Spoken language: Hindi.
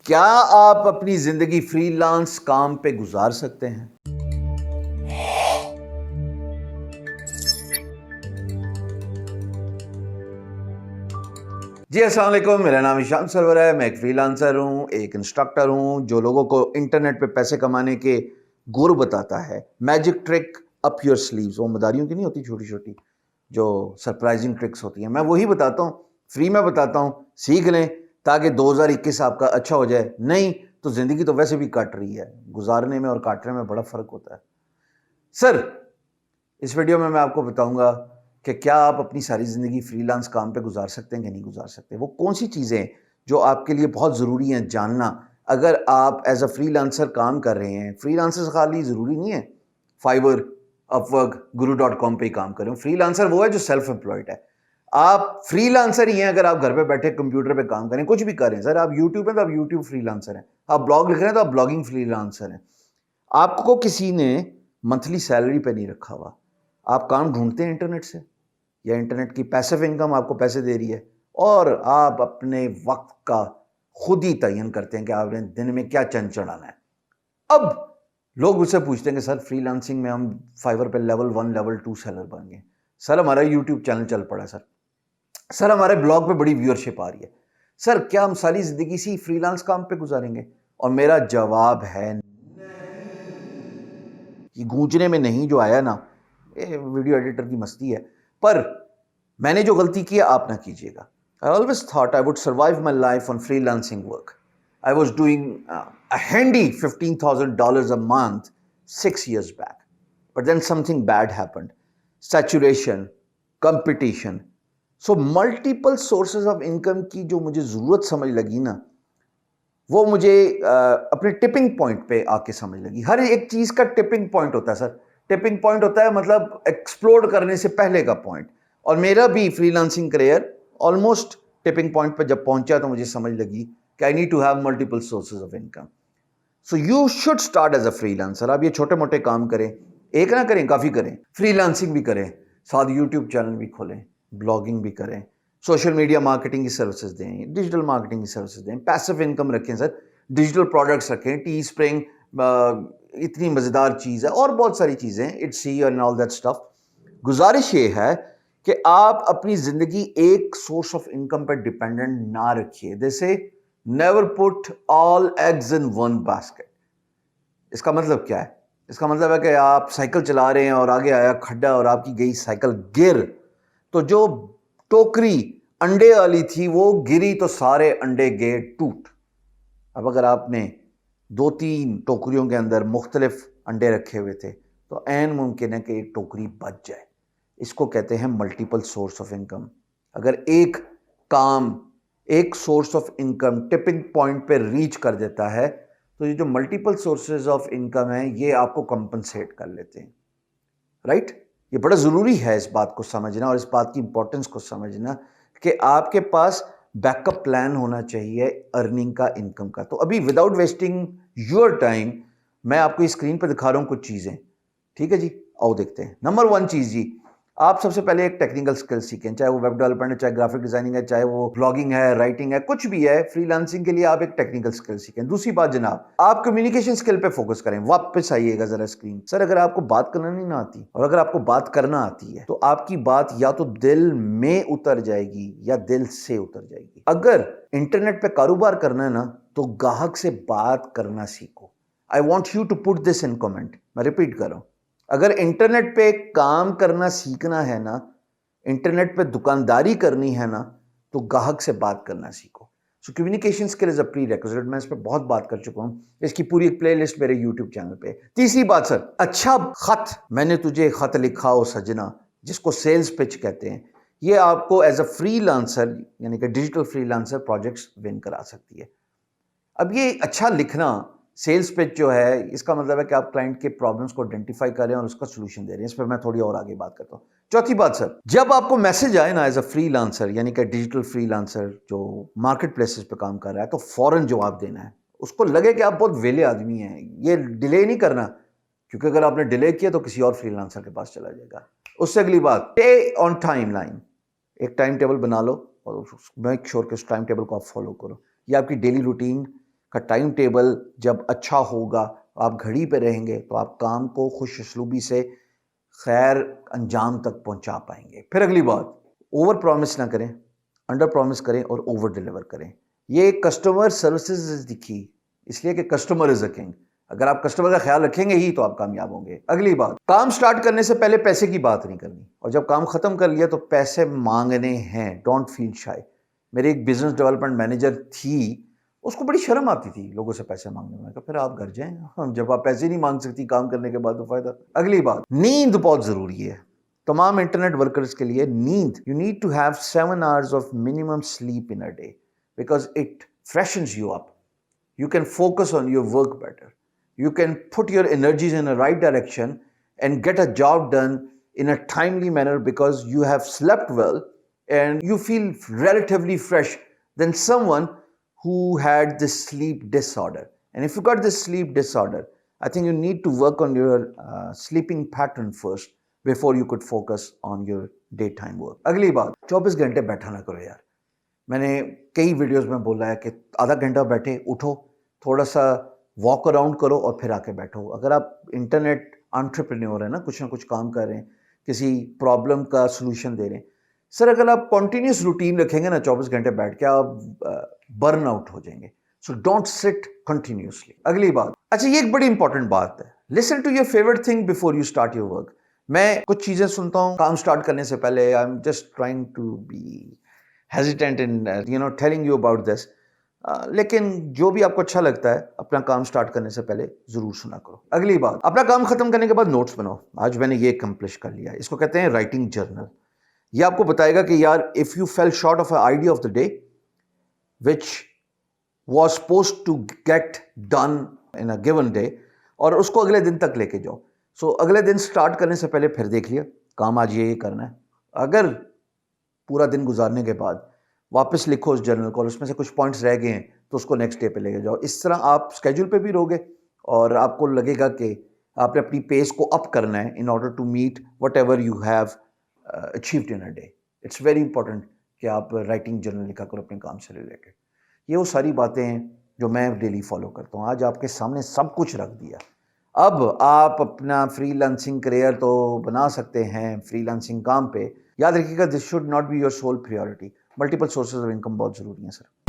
क्या आप अपनी जिंदगी फ्रीलांस काम पे गुजार सकते हैं? जी अस्सलाम वालेकुम, मेरा नाम ईशान सरवर है। मैं एक फ्रीलांसर हूँ, एक इंस्ट्रक्टर हूँ जो लोगों को इंटरनेट पे पैसे कमाने के गुर बताता है। Magic trick up your sleeves, वो मदारियों की नहीं होती छोटी छोटी, जो सरप्राइजिंग ट्रिक्स होती हैं, मैं वही बताता हूँ, फ्री में बताता हूँ। सीख लें ताकि 2021 आपका अच्छा हो जाए। नहीं तो जिंदगी तो वैसे भी कट रही है, गुजारने में और काटने में बड़ा फर्क होता है। सर, इस वीडियो में मैं आपको बताऊंगा कि क्या आप अपनी सारी ज़िंदगी फ्रीलांस काम पे गुजार सकते हैं कि नहीं गुजार सकते। वो कौन सी चीज़ें जो आपके लिए बहुत ज़रूरी हैं जानना, अगर आप एज अ फ्रीलांसर काम कर रहे हैं। फ्रीलांसर खाली ज़रूरी नहीं है फाइवर, अपवर्क, guru.com पे ही काम करें। फ्रीलांसर वो है जो सेल्फ एम्प्लॉयड है। आप फ्रीलांसर ही हैं अगर आप घर पे बैठे कंप्यूटर पे काम करें, कुछ भी करें। सर, आप यूट्यूब हैं तो आप यूट्यूब फ्रीलांसर हैं, आप ब्लॉग लिख रहे हैं तो आप ब्लॉगिंग फ्रीलांसर हैं। आपको किसी ने मंथली सैलरी पे नहीं रखा हुआ। आप काम ढूंढते हैं इंटरनेट से, या इंटरनेट की पैसिव इनकम आपको पैसे दे रही है, और आप अपने वक्त का खुद ही तयन करते हैं कि आपने दिन में क्या चंद चढ़ाना है। अब लोग मुझसे पूछते हैं कि सर, फ्रीलांसिंग में हम फाइवर पे लेवल 1 लेवल 2 सेलर बन गए। सर, हमारा यूट्यूब चैनल चल पड़ा है। सर, हमारे ब्लॉग पे बड़ी व्यूअरशिप आ रही है। सर, क्या हम सारी जिंदगी इसी फ्रीलांस काम पे गुजारेंगे? और मेरा जवाब है कि गूंजने में नहीं जो आया ना, ये वीडियो एडिटर की मस्ती है। पर मैंने जो गलती की है आप ना कीजिएगा। I always thought I would survive my life on freelancing work. I was doing a handy $15,000 a month 6 years back. But then something bad happened. Saturation, competition. So multiple sources of income की जो मुझे ज़रूरत समझ लगी ना, वो मुझे अपने टिपिंग पॉइंट पे आके समझ लगी। हर एक चीज़ का टिपिंग पॉइंट होता है सर। टिपिंग पॉइंट होता है मतलब एक्सप्लोड करने से पहले का पॉइंट। और मेरा भी freelancing career almost tipping point पे जब पहुंचा तो मुझे समझ लगी कि I need to have multiple sources of income. So you should start as a freelancer. आप ये छोटे मोटे काम करें, एक ना करें, काफ़ी करें। फ्रीलांसिंग भी करें, साथ यूट्यूब चैनल भी खोलें, ब्लॉगिंग भी करें, सोशल मीडिया मार्केटिंग की सर्विसेज दें, डिजिटल मार्केटिंग की सर्विसेज दें, पैसिव इनकम रखें सर, डिजिटल प्रोडक्ट्स रखें, टी स्प्रिंग इतनी मज़ेदार चीज़ है, और बहुत सारी चीज़ें, it's see and all that stuff. गुजारिश ये है कि आप अपनी ज़िंदगी एक सोर्स ऑफ इनकम पर डिपेंडेंट ना रखिए। जैसे never put all eggs in one basket. इसका मतलब क्या है? इसका मतलब है कि आप साइकिल चला रहे हैं और आगे आया खड्डा और आपकी गई साइकिल गिर, तो जो टोकरी अंडे वाली थी वो गिरी तो सारे अंडे गए टूट। अब अगर आपने 2-3 टोकरियों के अंदर मुख्तलिफ अंडे रखे हुए थे तो ऐन मुमकिन है कि एक टोकरी बच जाए। इसको कहते हैं मल्टीपल सोर्स ऑफ इनकम। अगर एक काम, एक source of income tipping point पे रीच कर देता है तो ये जो मल्टीपल सोर्सेज ऑफ इनकम है ये आपको कंपनसेट कर लेते हैं। राइट? ये बड़ा ज़रूरी है इस बात को समझना और इस बात की इंपॉर्टेंस को समझना कि आपके पास बैकअप प्लान होना चाहिए अर्निंग का, इनकम का। तो अभी विदाउट वेस्टिंग योर टाइम मैं आपको स्क्रीन पर दिखा रहा हूँ कुछ चीज़ें। ठीक है जी, आओ देखते हैं। नंबर 1 चीज़ जी, आप सबसे पहले एक टेक्निकल स्किल सीखें, चाहे वो वेब डेवलपमेंट है, चाहे ग्राफिक डिजाइनिंग है, चाहे वो ब्लॉगिंग है, राइटिंग है, कुछ भी है। फ्रीलांसिंग के लिए आप एक टेक्निकल स्किल सीखें। दूसरी बात जनाब, आप कम्युनिकेशन स्किल पे फोकस करें। वापस आइएगा जरा स्क्रीन। सर, अगर आपको बात करना नहीं ना आती और अगर आपको बात करना आती है तो आपकी बात या तो दिल में उतर जाएगी या दिल से उतर जाएगी। अगर इंटरनेट पे कारोबार करना है ना तो ग्राहक से बात करना सीखो। I want you to put this in comment. मैं रिपीट कर रहा हूं, अगर इंटरनेट पे काम करना सीखना है ना, इंटरनेट पे दुकानदारी करनी है ना, तो ग्राहक से बात करना सीखो। So communication skill is a pre requisite. मैं इस पर बहुत बात कर चुका हूं, इसकी पूरी एक प्लेलिस्ट मेरे यूट्यूब चैनल पे। तीसरी बात सर, अच्छा खत, मैंने तुझे खत लिखा हो सजना, जिसको सेल्स पिच कहते हैं, ये आपको एज अ फ्रीलांसर यानी कि डिजिटल फ्रीलांसर प्रोजेक्ट्स विन करा सकती है। अब ये अच्छा लिखना, सेल्स पिच जो है, इसका मतलब है कि आप क्लाइंट के प्रॉब्लम्स को आइडेंटिफाई कर रहे हैं और उसका सोल्यूशन दे रहे हैं। इस पर मैं थोड़ी और आगे बात करता हूँ। चौथी बात सर, जब आपको मैसेज आए ना एज अ फ्रीलांसर यानी कि डिजिटल फ्रीलांसर जो मार्केट प्लेसेस पे काम कर रहा है, तो फौरन जवाब देना है। उसको लगे कि आप बहुत वेले आदमी हैं, ये डिले नहीं करना, क्योंकि अगर आपने डिले किया तो किसी और फ्रीलांसर के पास चला जाएगा। उससे अगली बात, स्टे ऑन टाइम लाइन। एक टाइम टेबल बना लो और मेक श्योर कि उस टाइम टेबल को आप फॉलो करो। ये आपकी डेली रूटीन का टाइम टेबल जब अच्छा होगा, आप घड़ी पे रहेंगे तो आप काम को खुश उसलूबी से खैर अंजाम तक पहुंचा पाएंगे। फिर अगली बात, ओवर प्रॉमिस ना करें, अंडर प्रॉमिस करें और ओवर डिलीवर करें। ये customer services is the key, इसलिए कि कस्टमर इज अ किंग। अगर आप कस्टमर का ख्याल रखेंगे ही तो आप कामयाब होंगे। अगली बात, काम स्टार्ट करने से पहले पैसे की बात नहीं करनी, और जब काम खत्म कर लिया तो पैसे मांगने हैं। Don't feel shy. मेरी एक बिजनेस डेवलपमेंट मैनेजर थी, उसको बड़ी शर्म आती थी लोगों से पैसे मांगने में। फिर आप घर जाएं, हम जब आप पैसे नहीं मांग सकती काम करने के बाद तो फायदा। अगली बात, नींद बहुत जरूरी है तमाम इंटरनेट वर्कर्स के लिए। नींद, you need to have 7 hours of minimum sleep in a day because it freshens you up. You can focus on your work better. You can put your energies in the right direction and get a job done in a timely manner because you have slept well and you feel relatively fresh than someone who had this sleep disorder. And if you got this sleep disorder, I think you need to work on your sleeping pattern first before you could focus on your daytime work. अगली बात, 24 घंटे बैठा ना करो यार। मैंने कई वीडियोस में बोला है कि आधा घंटा बैठे, उठो, थोड़ा सा वॉक अराउंड करो और फिर आके बैठो। अगर आप इंटरनेट एंटरप्रेन्योर है ना कुछ काम कर रहे हैं, किसी प्रॉब्लम का सोल्यूशन दे रहे हैं, सर अगर आप कॉन्टिन्यूस रूटीन रखेंगे ना 24 घंटे बैठ के, आप बर्न आउट हो जाएंगे। So don't sit continuously. अगली बात, अच्छा ये एक बड़ी इंपॉर्टेंट बात है, listen to your favourite thing before you start your work. मैं कुछ चीजें सुनता हूँ काम स्टार्ट करने से पहले, I am just trying to be hesitant in telling you about this. लेकिन जो भी आपको अच्छा लगता है अपना काम स्टार्ट करने से पहले जरूर सुना करो। अगली बात, अपना काम खत्म करने के बाद नोट्स बनाओ। आज मैंने ये अकम्प्लिश कर लिया, इसको कहते हैं राइटिंग जर्नल। ये आपको बताएगा कि यार if you fail short of a idea of the day which was supposed to get done in a given day, और उसको अगले दिन तक लेके जाओ। सो अगले दिन स्टार्ट करने से पहले फिर देख लिया काम आज ये करना है। अगर पूरा दिन गुजारने के बाद वापस लिखो उस जर्नल को और उसमें से कुछ पॉइंट्स रह गए हैं तो उसको नेक्स्ट डे पे लेके जाओ। इस तरह आप स्केड्यूल पे भी रहोगे और आपको लगेगा कि आपने अपनी पेस को अप करना है in order to meet whatever you have achieved in a day. It's very important कि आप राइटिंग जर्नल लिखा करो अपने काम से रिलेटेड। ये वो सारी बातें हैं जो मैं डेली फॉलो करता हूँ। आज आपके सामने सब कुछ रख दिया। अब आप अपना फ्रीलांसिंग करियर तो बना सकते हैं फ्रीलांसिंग काम पे। याद रखिएगा this should not be your sole priority. Multiple sources of income बहुत ज़रूरी है सर।